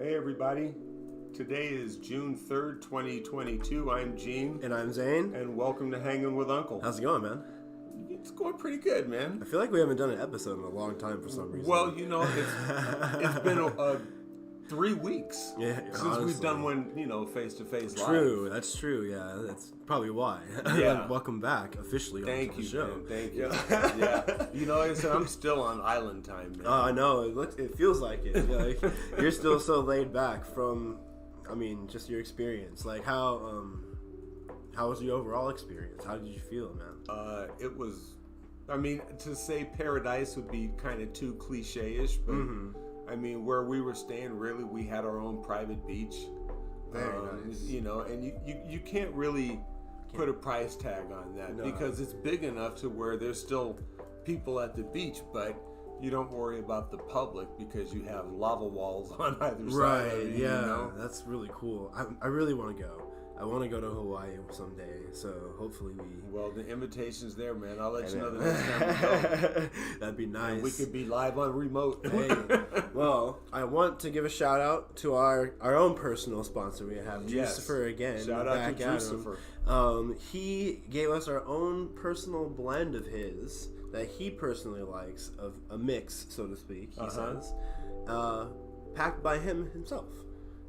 Hey everybody, today is June 3rd, 2022. I'm Gene. And I'm Zane. And welcome to Hanging with Uncle. How's it going, man? It's going pretty good, man. I feel like we haven't done an episode in a long time for some reason. Well, you know, it's been 3 weeks since honestly. we've done one, face-to-face live. True, that's true, yeah. That's probably why. Yeah. Welcome back, officially Thank on the you, show. man. Thank you. Yeah. You know, like I said, I'm still on island time, man. I know, it feels like it. Like, you're still so laid back from, just your experience. Like, how was your overall experience? How did you feel, man? It was, to say paradise would be kind of too cliche-ish, but where we were staying, really, we had our own private beach. Very nice. You know, and you can't really put a price tag on that because it's big enough to where there's still people at the beach, but you don't worry about the public because you have lava walls on either side. Right, yeah, you know? that's really cool. I really want to go. I want to go to Hawaii someday, so hopefully we... Well, the invitation's there, man. I'll let you know the next time we go. That'd be nice. And we could be live on remote. Hey, well, I want to give a shout out to our own personal sponsor. We have Juicifer again. Shout out to Juicifer. He gave us our own personal blend of his that he personally likes, of a mix, so to speak, he says, packed by him himself.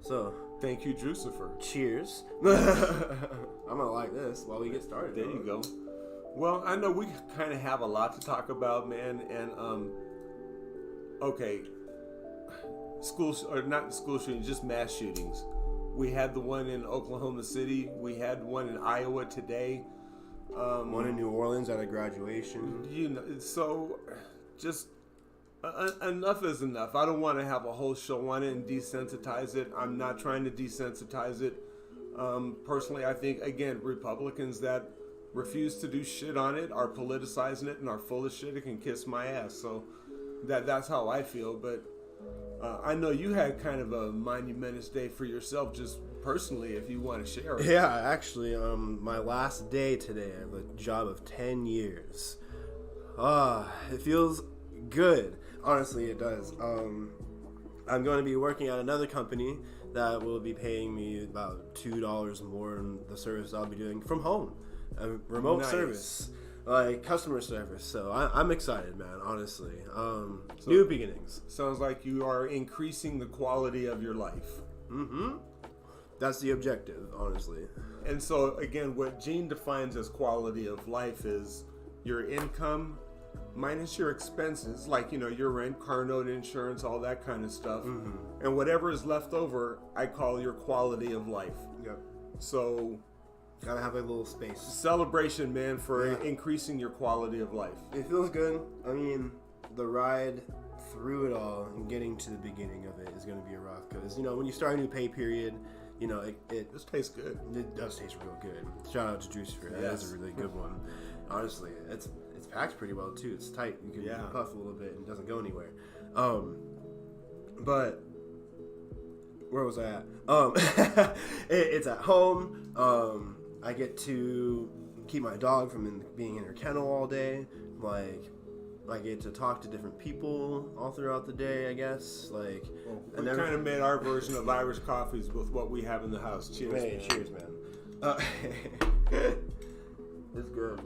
So... Thank you, Juicifer. Cheers. I'm gonna like this while we get started. There you go. Well, I know we kind of have a lot to talk about, man. And not school shootings, just mass shootings. We had the one in Oklahoma City. We had one in Iowa today. One in New Orleans at a graduation. You know, so just. Enough is enough. I don't want to have a whole show on it and desensitize it. I'm not trying to desensitize it. Personally, I think, again, Republicans that refuse to do shit on it are politicizing it and are full of shit. It can kiss my ass. So that's how I feel. But I know you had kind of a monumentous day for yourself, just personally, if you want to share it. Yeah, actually, my last day today. I have a job of 10 years. It feels good. Honestly, it does. I'm going to be working at another company that will be paying me about $2 more in the service I'll be doing from home. A remote service, like customer service. So I'm excited, man, honestly. New beginnings. Sounds like you are increasing the quality of your life. Mm-hmm. That's the objective, honestly. And so, again, what Gene defines as quality of life is your income minus your expenses, like, your rent, car note, insurance, all that kind of stuff. And whatever is left over, I call your quality of life. Yep. So, gotta have a little space. Celebration, man, for increasing your quality of life. It feels good. The ride through it all and getting to the beginning of it is going to be rough because, when you start a new pay period, This tastes good. It does taste real good. Shout out to Juicifer. That is a really good one. Honestly, it's packed pretty well too. It's tight. You can puff a little bit and it doesn't go anywhere. But where was I at? It's at home. I get to keep my dog from being in her kennel all day. Like, I get to talk to different people all throughout the day, I guess. Like, we kind of made our version of Irish coffees with what we have in the house. Cheers, man. Man. Cheers, man. It's good.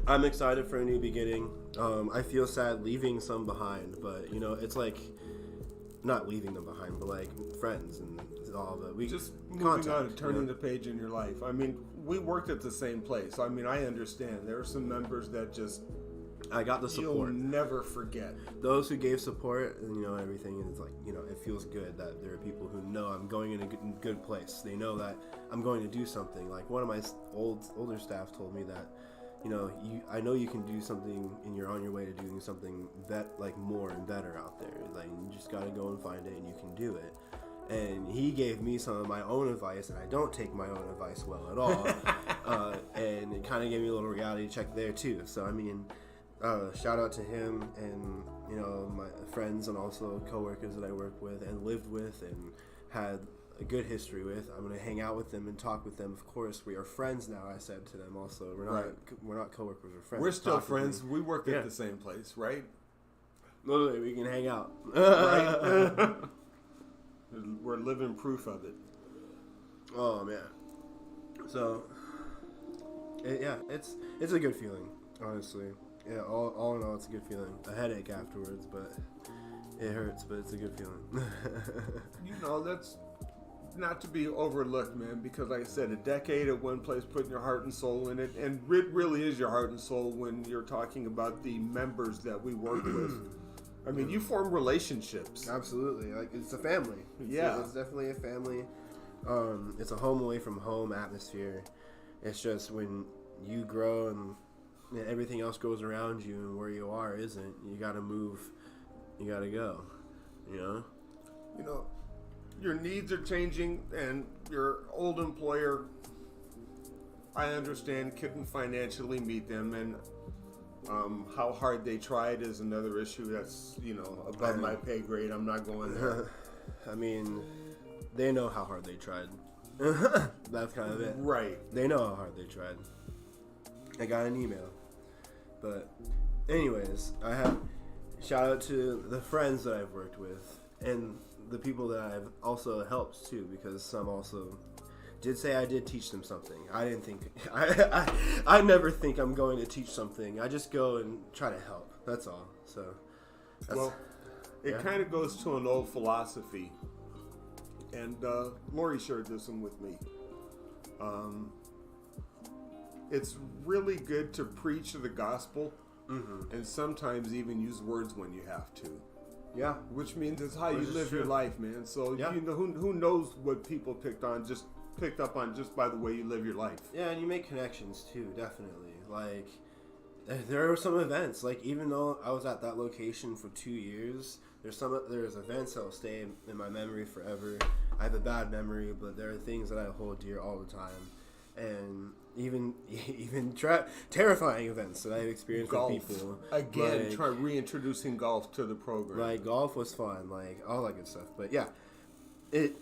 I'm excited for a new beginning. I feel sad leaving some behind, but it's like not leaving them behind, but like friends and all that. We just moving on, turning the page in your life. We worked at the same place. I understand there are some members that just I got the support. You'll never forget those who gave support, and everything. And it's like it feels good that there are people who know I'm going in a good place. They know that I'm going to do something. Like one of my older staff told me that. I know you can do something and you're on your way to doing something more and better out there. Like, you just got to go and find it and you can do it. And he gave me some of my own advice, and I don't take my own advice well at all. And it kind of gave me a little reality check there too. So, shout out to him and, my friends and also coworkers that I work with and lived with and had a good history with. I'm going to hang out with them and talk with them. Of course, we are friends now, I said to them also. We're not coworkers, we're friends. We're still friends. We work at the same place, right? Literally, we can hang out. Right? living proof of it. Oh man. So, it's a good feeling, honestly. Yeah, all in all, it's a good feeling. A headache afterwards, but it hurts, but it's a good feeling. That's not to be overlooked, man, because like I said, a decade at one place, putting your heart and soul in it, and it really is your heart and soul when you're talking about the members that we work with. I mean, you form relationships. Absolutely. Like, it's a family. It's definitely a family. It's a home away from home atmosphere. It's just when you grow and everything else goes around you and where you are isn't, you gotta move, you gotta go, Your needs are changing, and your old employer, I understand, couldn't financially meet them, and how hard they tried is another issue that's, above my pay grade. I'm not going there. I mean, they know how hard they tried. That's kind of it. Right. They know how hard they tried. I got an email. But anyways, shout out to the friends that I've worked with, and the people that I've also helped too, because some also did say I did teach them something. I didn't think I never think I'm going to teach something. I just go and try to help. That's all. So it kind of goes to an old philosophy, and Lori shared this one with me. It's really good to preach the gospel, and sometimes even use words when you have to. Yeah, which means it's how you live your life, man. So who knows what people picked up on just by the way you live your life. Yeah, and you make connections too, definitely. Like, there were some events. Like, even though I was at that location for 2 years, there's events that'll stay in my memory forever. I have a bad memory, but there are things that I hold dear all the time, and even terrifying events that I've experienced golf. with people. Again, try reintroducing golf to the program. Like, golf was fun, like all that good stuff. But yeah, it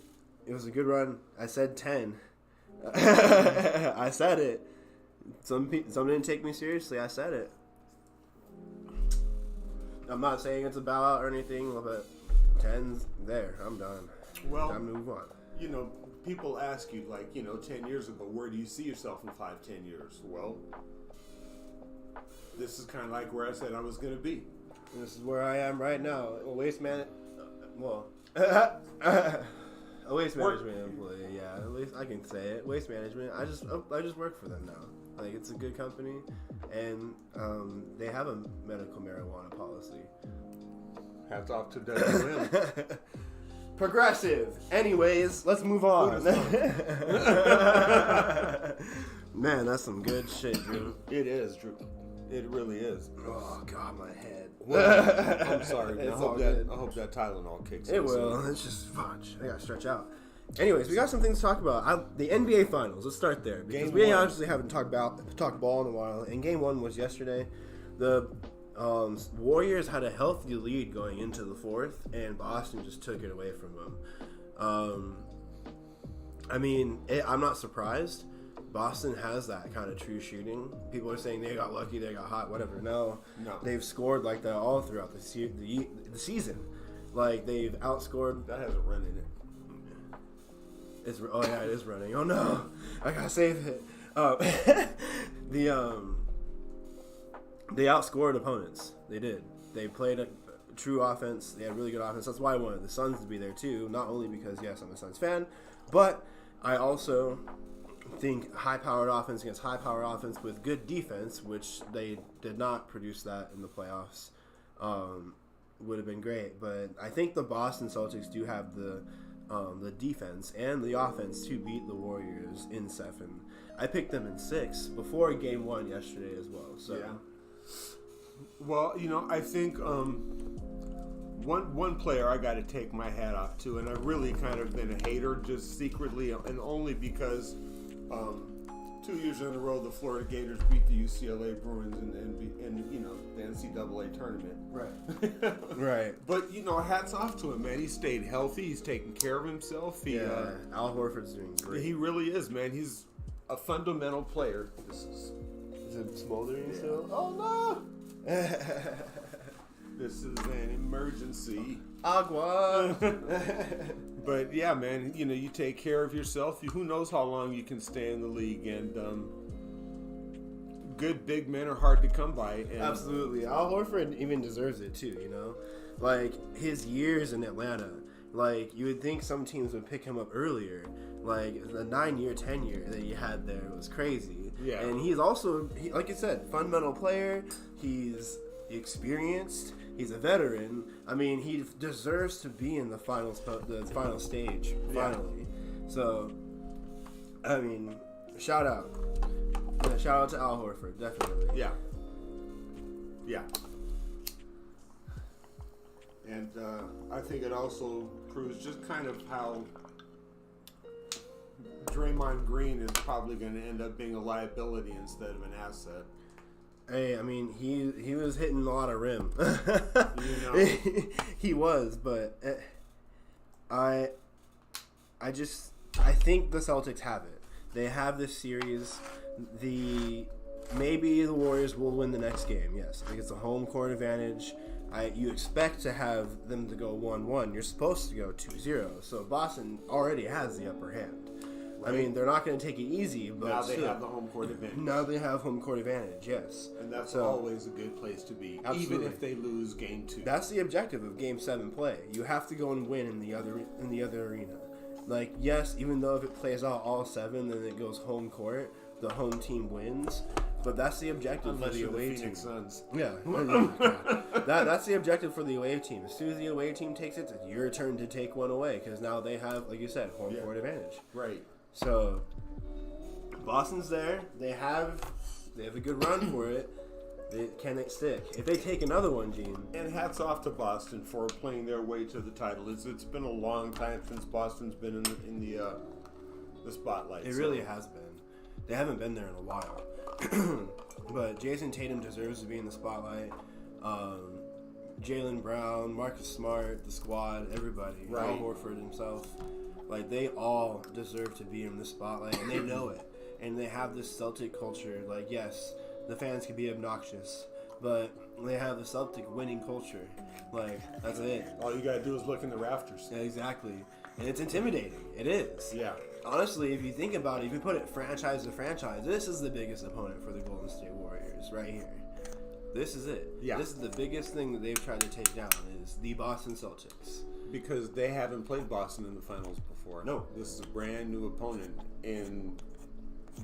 was a good run. I said 10. I said it. Some didn't take me seriously. I said it. I'm not saying it's a bow out or anything, but 10's there. I'm done. Well, time to move on. People ask you, 10 years ago, where do you see yourself in 5-10 years? Well, this is kind of like where I said I was going to be. And this is where I am right now. A waste management employee. Yeah, at least I can say it. Waste management. I just work for them now. Like, it's a good company, and they have a medical marijuana policy. Hats off to WM. Progressive. Anyways, let's move on. Man, that's some good shit, Drew. It is, Drew. It really is. Oh God, my head. Well, I'm sorry, man. I hope that Tylenol kicks in. It will. It's just fudge. I gotta stretch out. Anyways, we got some things to talk about. The NBA Finals. Let's start there because we obviously haven't talked ball in a while. And Game 1 was yesterday. The Warriors had a healthy lead going into the fourth, and Boston just took it away from them. I'm not surprised. Boston has that kind of true shooting. People are saying they got lucky, they got hot, whatever. No. They've scored like that all throughout the season. Like, they've outscored. That has a run in it. It is running. Oh no, I gotta save it. They outscored opponents. They did. They played a true offense. They had really good offense. That's why I wanted the Suns to be there too. Not only because, yes, I'm a Suns fan, but I also think high-powered offense against high-powered offense with good defense, which they did not produce that in the playoffs, would have been great. But I think the Boston Celtics do have the defense and the offense to beat the Warriors in 7. I picked them in 6 before Game 1 yesterday as well. So. Yeah. Well, I think one player I got to take my hat off to, and I've really kind of been a hater just secretly, and only because 2 years in a row the Florida Gators beat the UCLA Bruins in the NCAA tournament. Right. Right. But hats off to him, man. He stayed healthy. He's taking care of himself. Al Horford's doing great. He really is, man. He's a fundamental player. Is it smoldering still? Oh no! This is an emergency. Agua. But yeah, man, you take care of yourself. Who knows how long you can stay in the league, and good big men are hard to come by. And Absolutely. Al Horford even deserves it too, Like, his years in Atlanta, like, you would think some teams would pick him up earlier. Like, the 9-year tenure that he had there was crazy. Yeah. And he's also, like you said, fundamental player. He's experienced. He's a veteran. I mean, he deserves to be in the final stage, finally. Yeah. So, I mean, shout out. Yeah, shout out to Al Horford, definitely. Yeah. Yeah. And I think it also proves just kind of how Draymond Green is probably going to end up being a liability instead of an asset. Hey, I mean, he was hitting a lot of rim. He was, but I think the Celtics have it. They have this series. Maybe the Warriors will win the next game. Yes, I think it's a home court advantage. You expect to have them to go 1-1. You're supposed to go 2-0. So Boston already has the upper hand. Right. I mean, they're not going to take it easy, but now they have the home court advantage. Now they have home court advantage, yes. And that's always a good place to be, absolutely. Even if they lose game 2. That's the objective of Game 7 play. You have to go and win in the other arena. Like, yes, even though if it plays out all 7, then it goes home court, the home team wins. But that's the objective for the away team. Suns. Yeah. That's the objective for the away team. As soon as the away team takes it, it's your turn to take one away, because now they have, like you said, home court advantage. Right. So, Boston's there. They have a good run for it. Can it stick? If they take another one, Gene. And hats off to Boston for playing their way to the title. It's been a long time since Boston's been in the spotlight. It really has been. They haven't been there in a while. But Jason Tatum deserves to be in the spotlight. Jaylen Brown, Marcus Smart, the squad, everybody. Right. Al Horford himself. Like, they all deserve to be in the spotlight, and they know it. And they have this Celtic culture. Like, yes, the fans can be obnoxious, but they have the Celtic winning culture. Like, that's it. All you gotta do is look in the rafters. Yeah, exactly. And it's intimidating. It is. Yeah. Honestly, if you think about it, if you put it franchise to franchise, this is the biggest opponent for the Golden State Warriors right here. This is it. Yeah. This is the biggest thing that they've tried to take down is the Boston Celtics. Because they haven't played Boston in the finals before. No. This is a brand new opponent in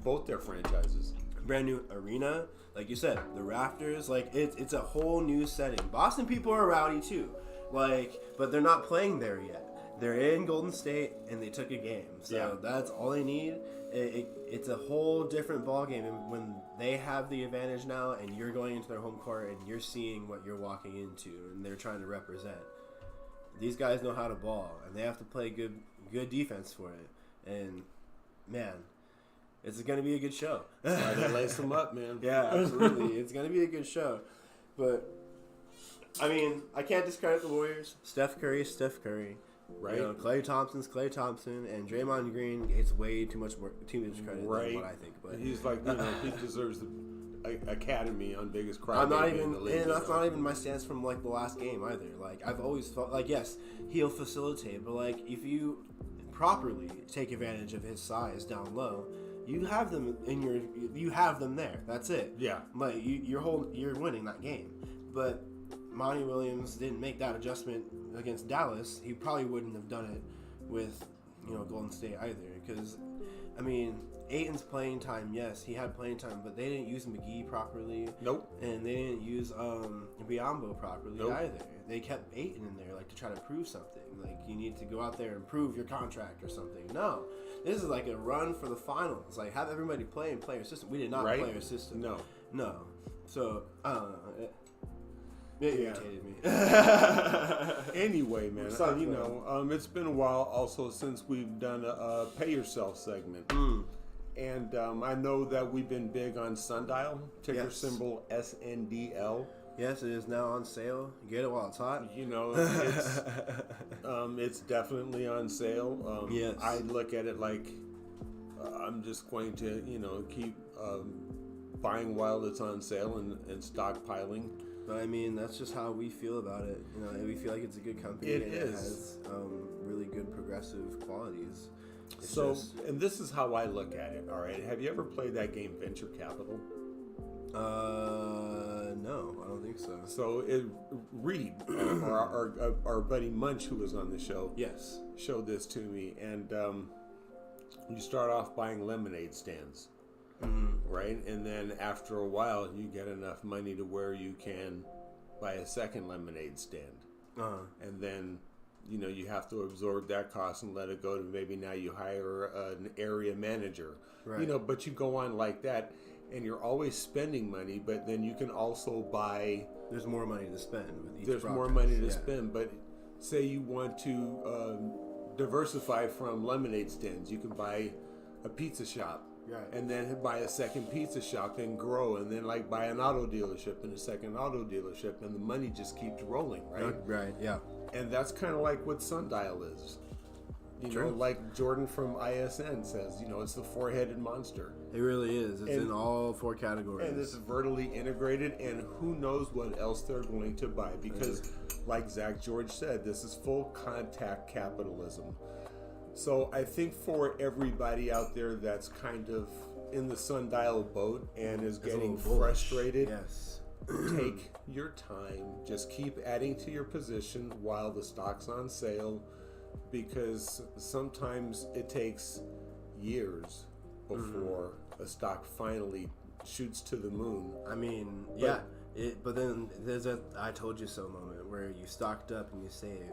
both their franchises. Brand new arena. Like you said, the rafters. Like, it's a whole new setting. Boston people are rowdy too. Like, but they're not playing there yet. They're in Golden State, and they took a game. So that's all they need. It's a whole different ballgame. And when they have the advantage now, and you're going into their home court, and you're seeing what you're walking into, and they're trying to represent. These guys know how to ball, and they have to play good defense for it. And, man, it's going to be a good show. Why they lace them up, man. Yeah, absolutely. It's going to be a good show. But, I mean, I can't discredit the Warriors. Steph Curry. Right. You know, Klay Thompson, and Draymond Green gets way too much credit than what I think. But he's like, he deserves the Academy on biggest cry. I'm not even, and that's not even my stance from like the last game either. Like, I've always felt like, yes, he'll facilitate, but like if you properly take advantage of his size down low, you have them you have them there. That's it. Yeah. Like you're winning that game, but Monty Williams didn't make that adjustment against Dallas. He probably wouldn't have done it with Golden State either, because I mean, Ayton's playing time, yes, he had playing time, but they didn't use McGee properly. Nope. And they didn't use Biyombo properly either. They kept Ayton in there, like, to try to prove something. Like, you need to go out there and prove your contract or something. No. This is like a run for the finals. Like, have everybody play and play your system. We did not play our system. No. So, I don't know. It irritated me. Anyway, man, it's been a while also since we've done a pay yourself segment. And I know that we've been big on Sundial, ticker symbol SNDL. Yes, it is now on sale. Get it while it's hot. It's definitely on sale. Yes. I look at it like I'm just going to, keep buying while it's on sale and stockpiling. But I mean, that's just how we feel about it. You know, we feel like it's a good company. It and is. It has really good progressive qualities. And this is how I look at it. All right, have you ever played that game Venture Capital? No, I don't think so. So Reed, our buddy Munch, who was on the show, Yes, showed this to me, and you start off buying lemonade stands, right? And then after a while, you get enough money to where you can buy a second lemonade stand, and then you have to absorb that cost and let it go to maybe now you hire an area manager, right? But you go on like that. And you're always spending money, but then you can also buy. There's more money to spend with each There's broadcast. more money to spend, but say you want to diversify from lemonade stands, you can buy a pizza shop, right? And then buy a second pizza shop and grow, and then like buy an auto dealership and a second auto dealership, and the money just keeps rolling, right? Right. Yeah. And that's kind of like what Sundial is. Like Jordan from ISN says, it's the four-headed monster. It really is. It's in all four categories. And it's vertically integrated, and who knows what else they're going to buy. Because, like Zach George said, this is full contact capitalism. So I think for everybody out there that's kind of in the Sundial boat and is getting frustrated, yes. Take your time. Just keep adding to your position while the stock's on sale. Because sometimes it takes years before a stock finally shoots to the moon. I mean, but then there's a "I told you so" moment where you stocked up and you saved.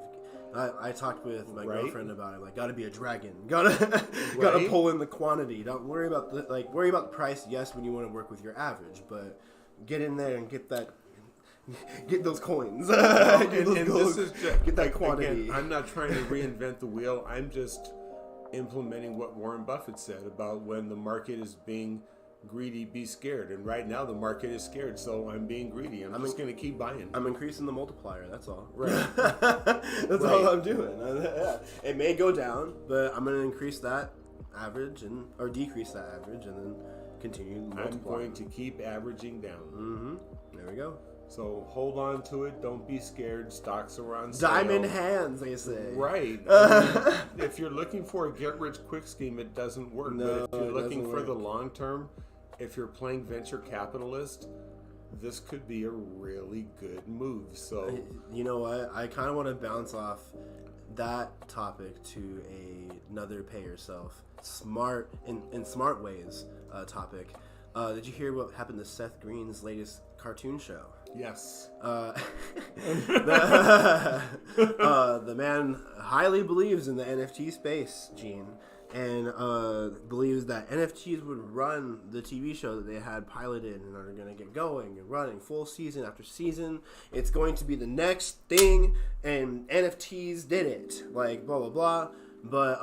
I talked with my girlfriend about it. Like, gotta be a dragon. Gotta pull in the quantity. Don't worry about worry about the price. Yes, when you want to work with your average, but get in there and get that. Get those coins. Get that quantity. Again, I'm not trying to reinvent the wheel. I'm just implementing what Warren Buffett said about when the market is being greedy, be scared. And right now the market is scared, so I'm being greedy. I'm just going to keep buying. I'm increasing the multiplier. That's all. Right. That's all I'm doing. It may go down, but I'm going to increase that average or decrease that average, and then continue multiplying. I'm going to keep averaging down. There we go. So hold on to it. Don't be scared. Stocks are on sale. Diamond hands, they say. Right. If you're looking for a get-rich-quick scheme, it doesn't work. No, but if you're looking for the long term, if you're playing venture capitalist, this could be a really good move. So you know what? I kind of want to bounce off that topic to another pay yourself smart in smart ways topic. Did you hear what happened to Seth Green's latest cartoon show? Yes. The man highly believes in the NFT space, Gene, and believes that NFTs would run the TV show that they had piloted and are going to get going and running full season after season. It's going to be the next thing, and NFTs did it. Like, blah, blah, blah. But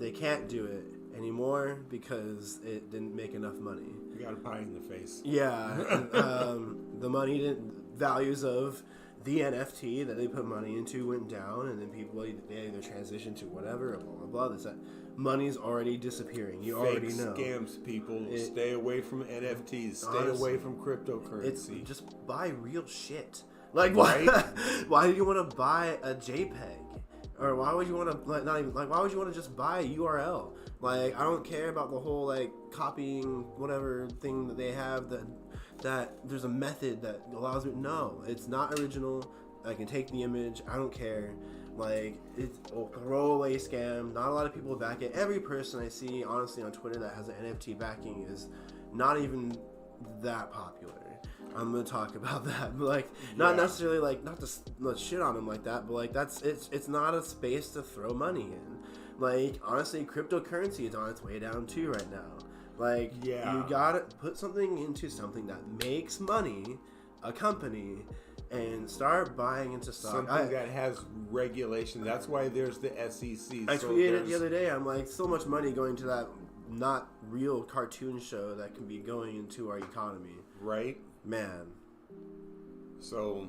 they can't do it anymore because it didn't make enough money. You got a pie in the face. Yeah. The money values of the NFT that they put money into went down, and then people they either transitioned to whatever, blah blah blah. That money's already disappearing. You already know. Scams, people. Stay away from NFTs. Stay away from cryptocurrency. It's just buy real shit. Like, why? Why do you want to buy a JPEG? Or why would you want to why would you want to just buy a URL? Like, I don't care about the whole copying whatever thing that they have that there's a method that allows me. No, it's not original. I can take the image. I don't care. It's a throwaway scam. Not a lot of people back it. Every person I see, honestly, on Twitter that has an NFT backing is not even that popular. I'm gonna talk about that, but not necessarily not to shit on them like that, but it's not a space to throw money in. Honestly, cryptocurrency is on its way down too right now. You gotta put something into something that makes money, a company, and start buying into stock. Something that has regulation. That's why there's the SEC. I tweeted the other day. I'm so much money going to that not real cartoon show that can be going into our economy. Right. Man. So,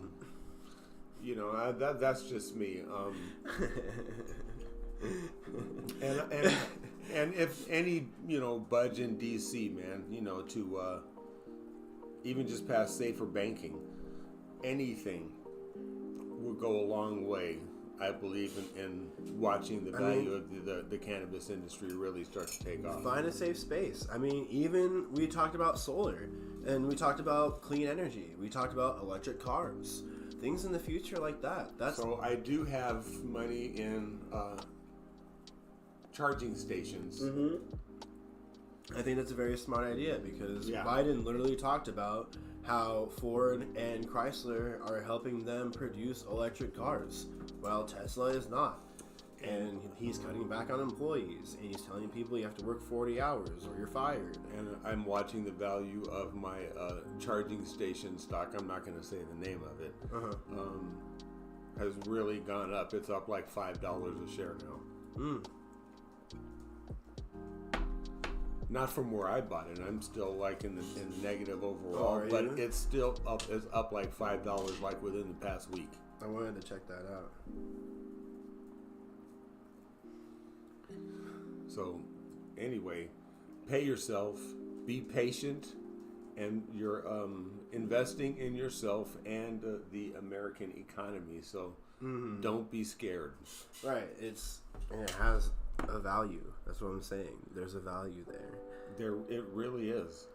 that's just me. And if any, budge in DC, man, to even just pass safer banking. anything will go a long way. I believe in watching the value of the cannabis industry really start to take off. Find a safe space. I mean, even we talked about solar, and we talked about clean energy. We talked about electric cars, things in the future like that. So I do have money in charging stations. Mm-hmm. I think that's a very smart idea because Biden literally talked about how Ford and Chrysler are helping them produce electric cars, while Tesla is not. And he's cutting back on employees, and he's telling people you have to work 40 hours or you're fired. And I'm watching the value of my charging station stock. I'm not going to say the name of it. Has really gone up. It's up like $5 a share now. Not from where I bought it. I'm still like in the negative overall, but it's still up. It's up like $5 like within the past week. I wanted to check that out. So, anyway, pay yourself, be patient, and you're investing in yourself and the American economy. So, don't be scared. Right. It has a value. That's what I'm saying. There's a value there. It really is.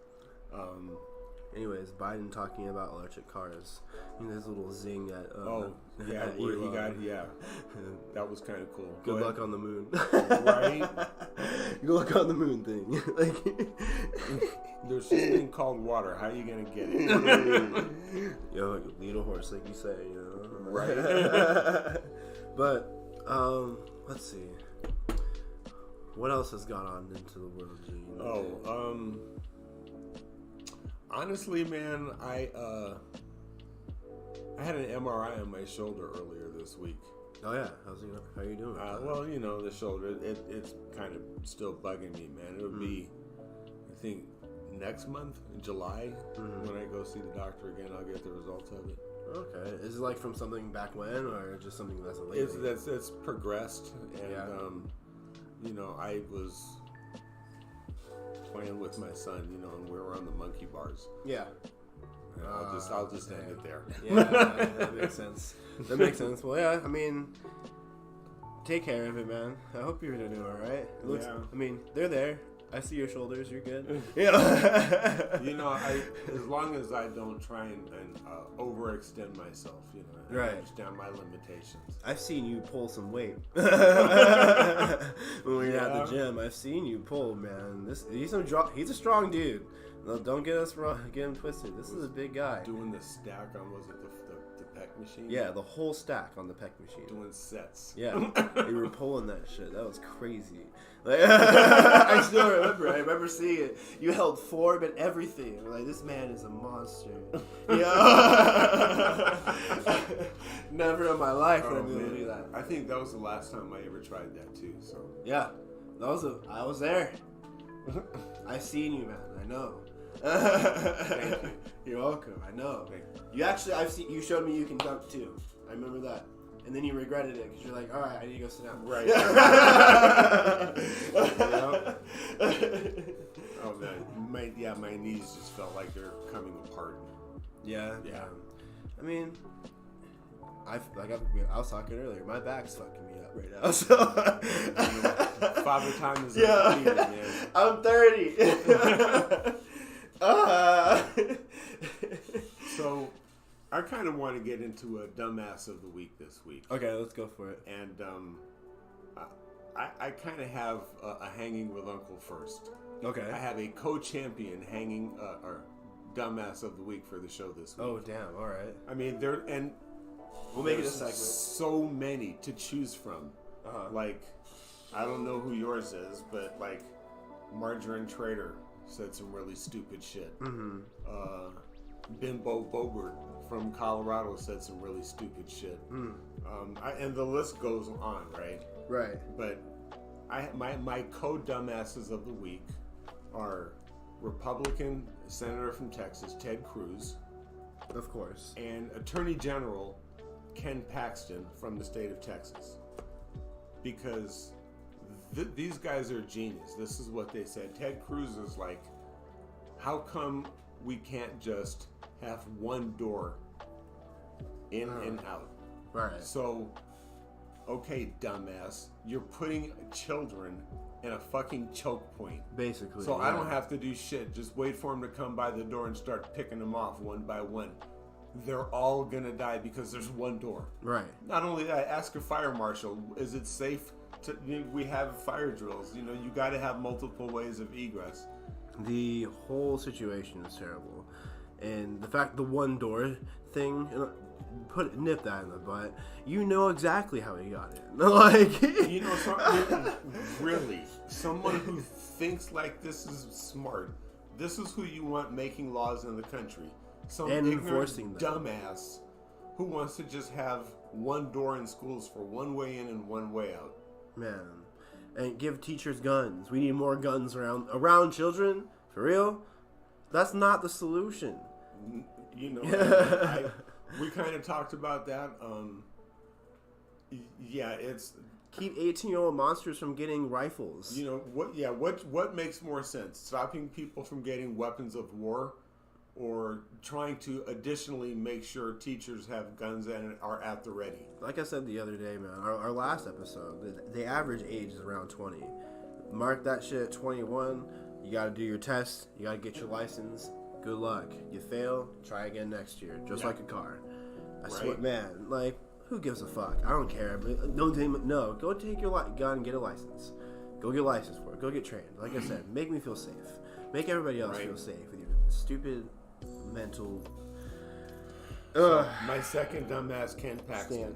Anyways, Biden talking about electric cars. You know, there's a little zing at. At where he got. That was kind of cool. Good luck on the moon. Right. Good luck on the moon thing. Like, there's this thing called water. How are you gonna get it? Yo, lead a horse, like you say. You know. Right. But let's see. What else has gone on into the world, Gene? Honestly, man, I had an MRI on my shoulder earlier this week. Oh yeah, how are you doing? Well, you know, the shoulder, it's kind of still bugging me, man. It would be, I think, next month, in July, when I go see the doctor again, I'll get the results of it. Okay, is it like from something back when, or just something that's lately? It's progressed, and you know, I was playing with my son, you know, and we were on the monkey bars. Yeah. And I'll just end it there. Yeah, that makes sense. That makes sense. Well, yeah, I mean, take care of it, man. I hope you're gonna do all right. It looks, I mean, they're there. I see your shoulders. You're good. Yeah. You know, as long as I don't try and overextend myself, you know, I understand my limitations. I've seen you pull some weight when we were at the gym. I've seen you pull, man. He's a strong dude. No, don't get us wrong. Get him twisted. This is a big guy. Doing the stack on the pec machine. Yeah, the whole stack on the pec machine. Doing sets. Yeah, you were pulling that shit. That was crazy. Like, I still remember. I remember seeing it. You held form and everything. I'm like, this man is a monster. Yeah. Never in my life would I be able to do that. I think that was the last time I ever tried that too. So yeah, I was there. I seen you, man. I know. Thank you. You're welcome. I know. Thank you. You showed me you can dunk too. I remember that. And then you regretted it because you're like, all right, I need to go sit down. Right. Oh man, my knees just felt like they're coming apart. Yeah. I mean, I was talking earlier. My back's fucking me up right now. So Father time is undefeated, man. I'm 30. So, I kind of want to get into a dumbass of the week this week. Okay, let's go for it. And I kind of have a hanging with Uncle first. Okay. I have a co-champion hanging or dumbass of the week for the show this week. Oh damn! All right. I mean, we'll make it a segment. So many to choose from. Like, I don't know who yours is, but like, Margarine Trader said some really stupid shit. Mm-hmm. Bimbo Bogart from Colorado said some really stupid shit. And the list goes on, right? Right. But my co-dumbasses of the week are Republican Senator from Texas, Ted Cruz. Of course. And Attorney General Ken Paxton from the state of Texas. Because these guys are genius. This is what they said. Ted Cruz is like, how come we can't just have one door in and out. Right. So, okay, dumbass, you're putting children in a fucking choke point. Basically. So I don't have to do shit. Just wait for them to come by the door and start picking them off one by one. They're all gonna die because there's one door. Right. Not only that, ask a fire marshal, is it safe to, we have fire drills. You know, you got to have multiple ways of egress. The whole situation is terrible. And the fact the one door thing, nip that in the butt. You know exactly how he got it. Like, you know, really, someone who thinks like this is smart. This is who you want making laws in the country. Some and ignorant enforcing them. dumbass who wants to just have one door in schools for one way in and one way out. Man, and give teachers guns. We need more guns around children. For real, that's not the solution. You know, we kind of talked about that. Yeah, it's keep 18-year-old monsters from getting rifles. You know what? Yeah, what makes more sense? Stopping people from getting weapons of war, or trying to additionally make sure teachers have guns and are at the ready? Like I said the other day, man, our last episode, the average age is around 20. Mark that shit at 21. You got to do your test. You got to get your license. Good luck. You fail, try again next year. Just like a car. I swear, man, like, who gives a fuck? I don't care. But no, go take your gun and get a license. Go get a license for it. Go get trained. Like I said, make me feel safe. Make everybody else feel safe with your stupid mental. So my second dumbass, Ken Paxton,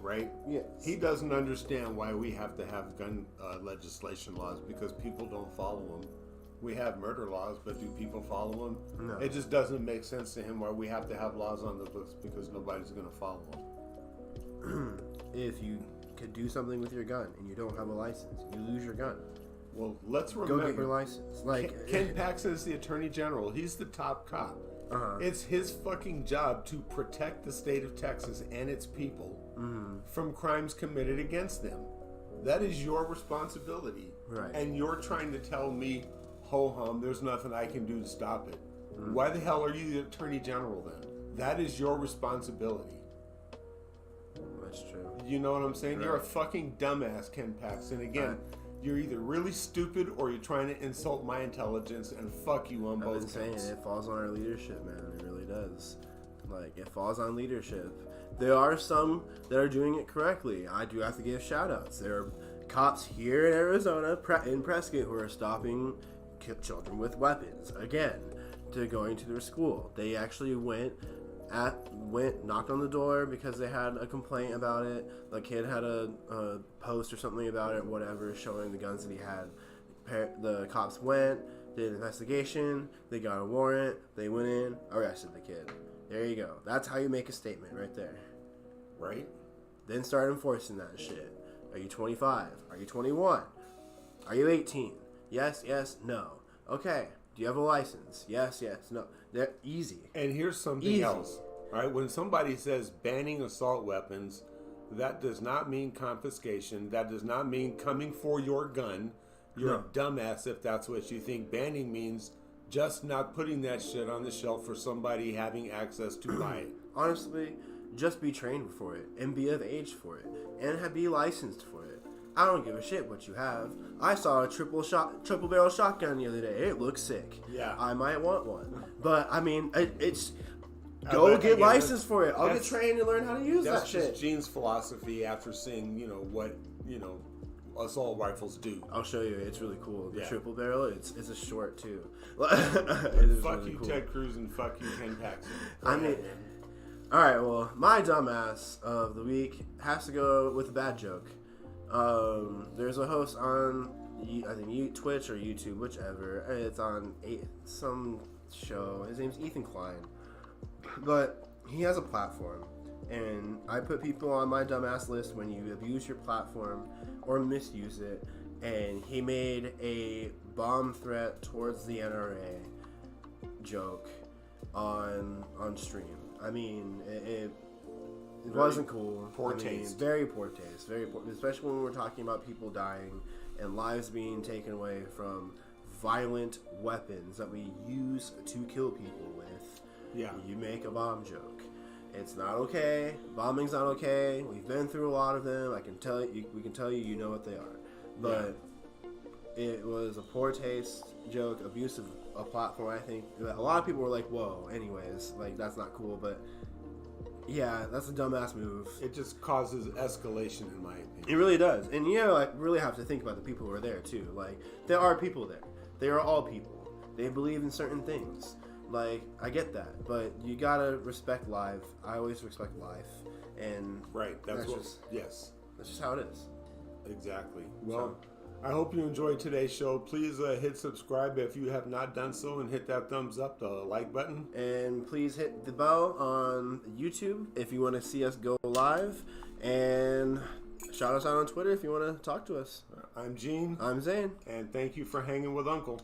right? Yes. He doesn't understand why we have to have gun legislation laws, because people don't follow them. We have murder laws, but do people follow them? No. It just doesn't make sense to him why we have to have laws on the books, because nobody's going to follow them. If you could do something with your gun and you don't have a license, you lose your gun. Well, let's remember. Go get your license. Like Ken Paxton is the Attorney General. He's the top cop. It's his fucking job to protect the state of Texas and its people from crimes committed against them. That is your responsibility. Right. And you're trying to tell me, ho-hum, there's nothing I can do to stop it. Why the hell are you the Attorney General then? That is your responsibility. That's true. You know what I'm saying? Right. You're a fucking dumbass, Ken Paxton. Again, you're either really stupid or you're trying to insult my intelligence, and fuck you on both counts. It falls on our leadership, man. It really does. Like, it falls on leadership. There are some that are doing it correctly. I do have to give shout-outs. There are cops here in Arizona, in Prescott, who are stopping children with weapons, again, to going to their school. They actually went, knocked on the door because they had a complaint about it. The kid had a post or something about it, whatever, showing the guns that he had. The cops went, did an investigation, they got a warrant, they went in, arrested the kid. There you go. That's how you make a statement right there. Right? Then start enforcing that shit. Are you 25? Are you 21? Are you 18? Yes, yes, no. Okay. Do you have a license? Yes, yes, no. They're easy. And here's something else. Right? When somebody says banning assault weapons, that does not mean confiscation. That does not mean coming for your gun. You're a dumbass if that's what you think. Banning means just not putting that shit on the shelf for somebody having access to buy it. Honestly, just be trained for it and be of age for it and be licensed for it. I don't give a shit what you have. I saw a triple barrel shotgun the other day. It looks sick. Yeah. I might want one. But I mean, it's go get licensed for it. I'll get trained and learn how to use that shit. That's just Gene's philosophy after seeing, what, assault rifles do. I'll show you. It's really cool. The triple barrel, it's a short too. Fuck really you, cool. Ted Cruz, and fuck you, Ken Paxton. I mean, all right. Well, my dumbass of the week has to go with a bad joke. There's a host on, I think, Twitch or YouTube, whichever. It's on some show. His name's Ethan Klein, but he has a platform, and I put people on my dumbass list when you abuse your platform or misuse it. And he made a bomb threat towards the NRA joke on stream. I mean, it wasn't cool. Poor taste. Very poor taste. Very poor, especially when we're talking about people dying and lives being taken away from violent weapons that we use to kill people with. Yeah. You make a bomb joke. It's not okay. Bombing's not okay. We've been through a lot of them. I can tell you. We can tell you. You know what they are. But it was a poor taste joke, abuse of a platform. I think a lot of people were like, "Whoa." Anyways, like that's not cool. But yeah, that's a dumbass move. It just causes escalation, in my opinion. It really does. And you know, like really have to think about the people who are there too. Like there are people there. They are all people. They believe in certain things. Like, I get that, but you gotta respect life. I always respect life, and right. That's just how it is. Exactly. Well, I hope you enjoyed today's show. Please hit subscribe if you have not done so, and hit that thumbs up, the like button, and please hit the bell on YouTube if you want to see us go live, and shout us out on Twitter if you want to talk to us. I'm Gene. I'm Zane, and thank you for hanging with Uncle.